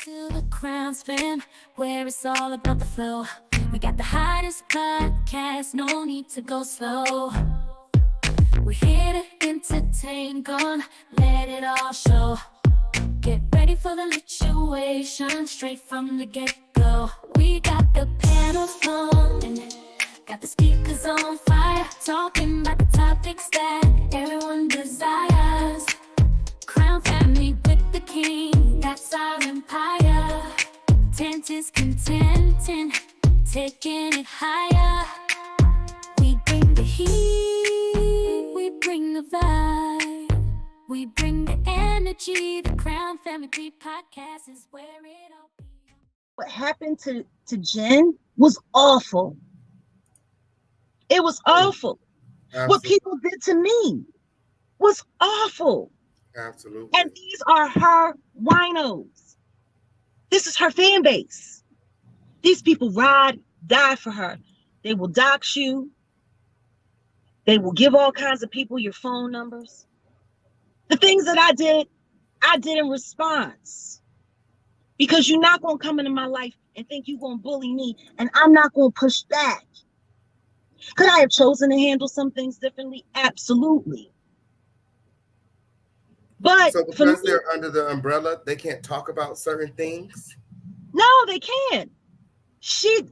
to the Crown Spin, where it's all about the flow. We got the hottest podcast, no need to go slow. We're here to entertain, gonna let it all show. Get ready for the lituation, straight from the get-go. We got the panel flowing, got the speakers on fire, talking about the topics that everyone desires. Crown family with the king, that's our empire. Tent is contenting, taking it higher. We bring the heat, we bring the vibe, we bring the energy. The Crown Family Podcast is where it all begins. What happened to Jen was awful. It was awful. Absolutely. What people did to me was awful. Absolutely. And these are her winos. This is her fan base. These people ride, die for her. They will dox you. They will give all kinds of people your phone numbers. The things that I did in response. Because you're not going to come into my life and think you're going to bully me, and I'm not going to push back. Could I have chosen to handle some things differently? Absolutely. But so because they're under the umbrella, they can't talk about certain things? No, they can't.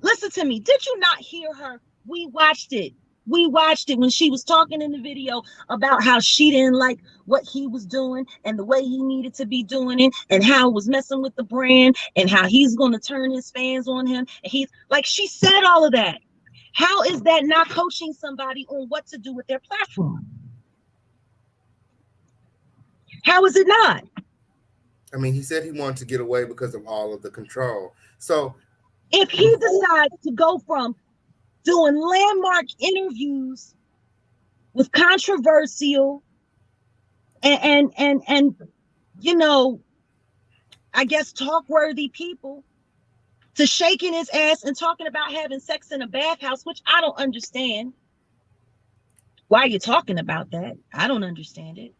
Listen to me. Did you not hear her? We watched it. We watched it when she was talking in the video about how she didn't like what he was doing and the way he needed to be doing it and how it was messing with the brand and how he's going to turn his fans on him. And he's like, she said all of that. How is that not coaching somebody on what to do with their platform? How is it not? I mean, he said he wanted to get away because of all of the control. So if he decides to go from doing landmark interviews with controversial and you know, I guess talk-worthy people, to shaking his ass and talking about having sex in a bathhouse, which I don't understand. Why are you talking about that? I don't understand it.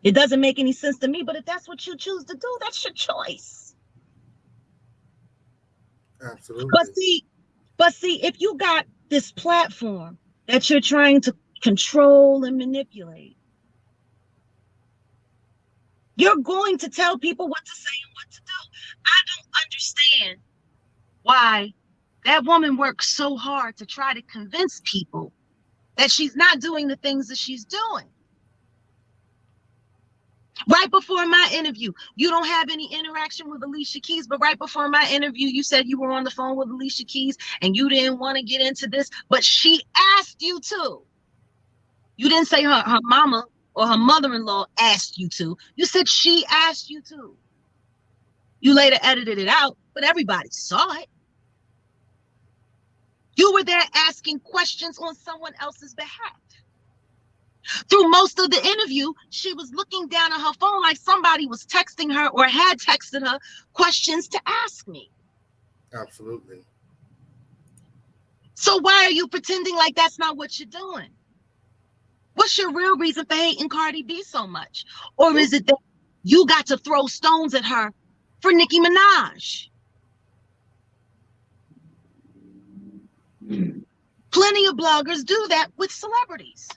It doesn't make any sense to me, but if that's what you choose to do, that's your choice. Absolutely. But see, if you got this platform that you're trying to control and manipulate, you're going to tell people what to say and what to do. I don't understand why that woman works so hard to try to convince people that she's not doing the things that she's doing. Right before my interview, you don't have any interaction with Alicia Keys, but right before my interview, you said you were on the phone with Alicia Keys and you didn't want to get into this, but she asked you to. You didn't say her mama or her mother-in-law asked you to. You said she asked you to. You later edited it out, but everybody saw it. You were there asking questions on someone else's behalf. Through most of the interview, she was looking down at her phone like somebody was texting her or had texted her questions to ask me. Absolutely. So why are you pretending like that's not what you're doing? What's your real reason for hating Cardi B so much? Or is it that you got to throw stones at her for Nicki Minaj? Plenty of bloggers do that with celebrities.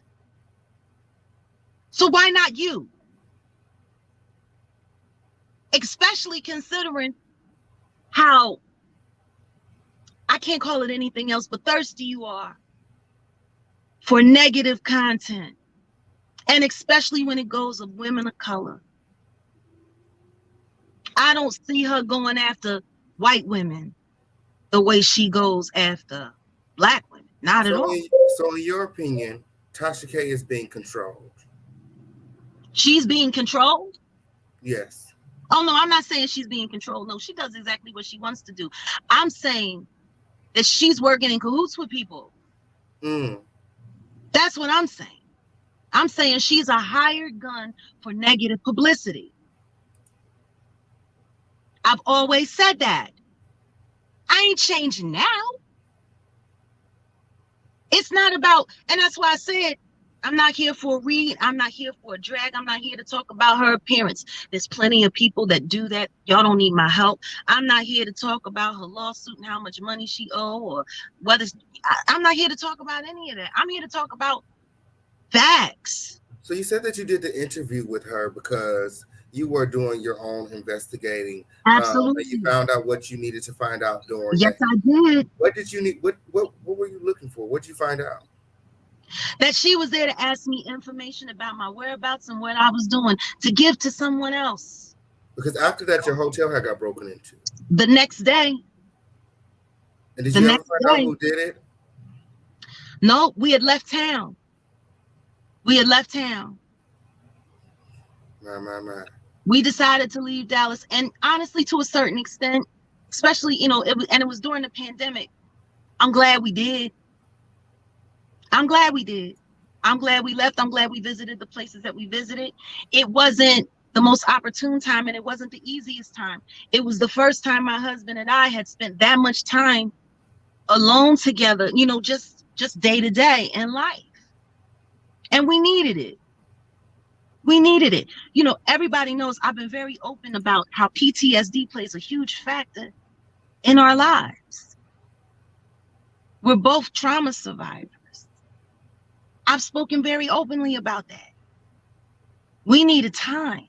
So why not you? Especially considering how, I can't call it anything else, but thirsty you are for negative content. And especially when it goes of women of color. I don't see her going after white women the way she goes after Black women. Not at all. So in your opinion, Tasha K is being controlled? She's being controlled? Yes. Oh, no, I'm not saying she's being controlled. No, she does exactly what she wants to do. I'm saying that she's working in cahoots with people. That's what I'm saying. I'm saying she's a hired gun for negative publicity. I've always said that. I ain't changing now. It's not about, and that's why I said I'm not here for a read. I'm not here for a drag. I'm not here to talk about her appearance. There's plenty of people that do that. Y'all don't need my help. I'm not here to talk about her lawsuit and how much money she owe or whether I'm not here to talk about any of that. I'm here to talk about facts. So you said that you did the interview with her because you were doing your own investigating. Absolutely. And you found out what you needed to find out during Yes, that. I did. What did you need? What were you looking for? What did you find out? That she was there to ask me information about my whereabouts and what I was doing to give to someone else. Because after that, your hotel had got broken into. The next day. And did you ever find out who did it? No, we had left town. We had left town. My. We decided to leave Dallas, and honestly, to a certain extent, especially, it was during the pandemic. I'm glad we did. I'm glad we did. I'm glad we left. I'm glad we visited the places that we visited. It wasn't the most opportune time, and it wasn't the easiest time. It was the first time my husband and I had spent that much time alone together, just day to day in life. And we needed it. We needed it. Everybody knows I've been very open about how PTSD plays a huge factor in our lives. We're both trauma survivors. I've spoken very openly about that. We needed time.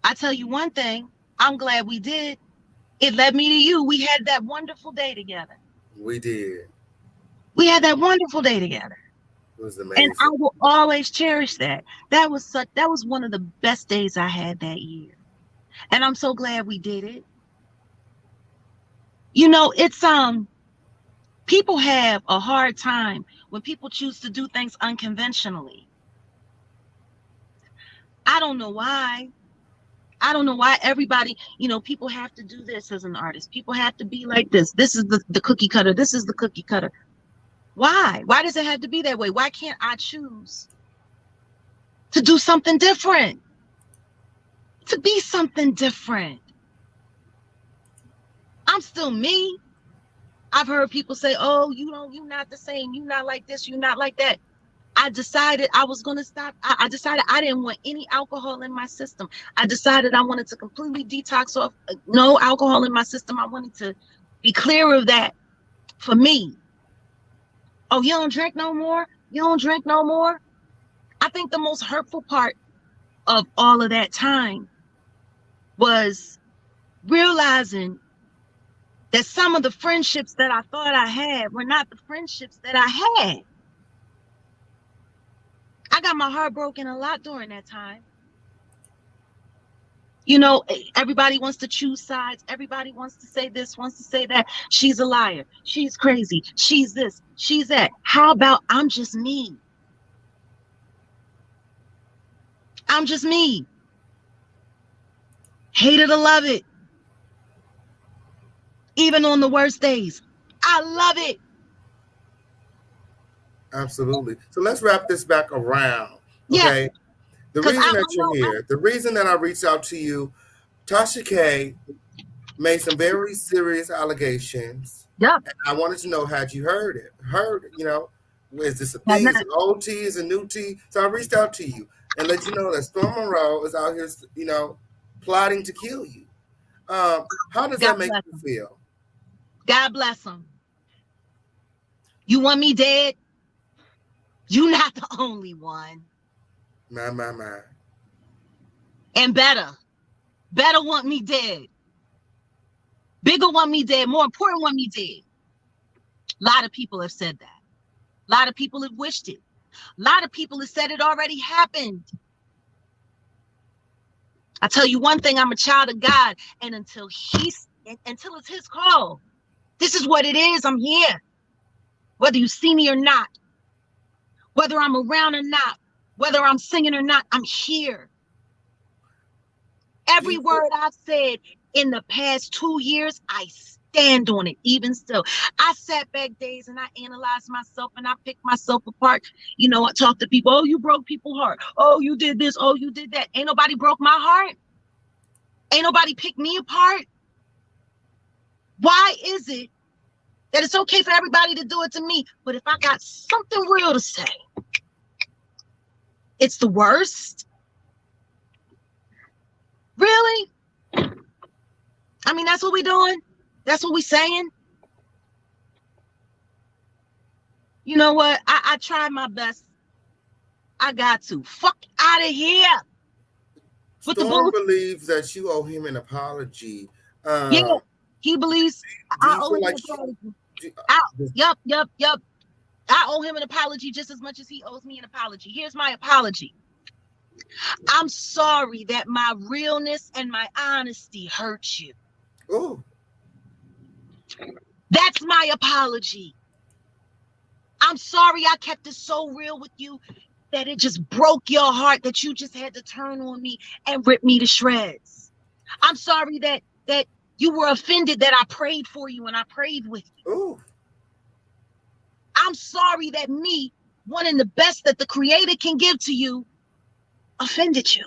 I tell you one thing, I'm glad we did. It led me to you. We had that wonderful day together. We did. We had that wonderful day together. It was amazing. And I will always cherish that. That was one of the best days I had that year. And I'm so glad we did it. It's people have a hard time when people choose to do things unconventionally. I don't know why. I don't know why everybody, people have to do this as an artist. People have to be like this. This is the cookie cutter. This is the cookie cutter. Why? Why does it have to be that way? Why can't I choose to do something different? To be something different. I'm still me. I've heard people say, oh, you're not the same. You're not like this. You're not like that. I decided I was going to stop. I decided I didn't want any alcohol in my system. I decided I wanted to completely detox off. No alcohol in my system. I wanted to be clear of that for me. Oh, you don't drink no more? You don't drink no more? I think the most hurtful part of all of that time was realizing that some of the friendships that I thought I had were not the friendships that I had. I got my heart broken a lot during that time. Everybody wants to choose sides. Everybody wants to say this, wants to say that. She's a liar. She's crazy. She's this. She's that. How about I'm just me? I'm just me. Hate it or love it. Even on the worst days. I love it. Absolutely. So let's wrap this back around. Okay. Yeah. The reason that you're here, the reason that I reached out to you, Tasha K made some very serious allegations. Yeah. And I wanted to know, had you heard it? Is this a thing? Is it old tea? Is it new tea? So I reached out to you and let you know that Storm Monroe is out here, plotting to kill you. How does that make you feel? God bless him. You want me dead? You're not the only one. My. And better want me dead. Bigger want me dead. More important want me dead. A lot of people have said that. A lot of people have wished it. A lot of people have said it already happened. I tell you one thing, I'm a child of God. And until it's his call, this is what it is. I'm here. Whether you see me or not, whether I'm around or not, whether I'm singing or not, I'm here. Every word I've said in the past 2 years, I stand on it, even still. I sat back days and I analyzed myself and I picked myself apart. I talk to people, oh, you broke people's heart. Oh, you did this. Oh, you did that. Ain't nobody broke my heart. Ain't nobody picked me apart. Why is it That it's okay for everybody to do it to me, but if I got something real to say, it's the worst. Really? I mean, that's what we doing? That's what we saying? You know what? I tried my best. I got to. Fuck out of here. With the Storm bull. believes that you owe him an apology. Yeah, he believes Do I you owe feel him like an apology. do- Yup. I owe him an apology just as much as he owes me an apology. Here's my apology. I'm sorry that my realness and my honesty hurt you. oh, That's my apology. I'm sorry I kept it so real with you that it just broke your heart, that you just had to turn on me and rip me to shreds. I'm sorry that you were offended that I prayed for you and I prayed with you. oh, I'm sorry that me wanting the best that the Creator can give to you offended you.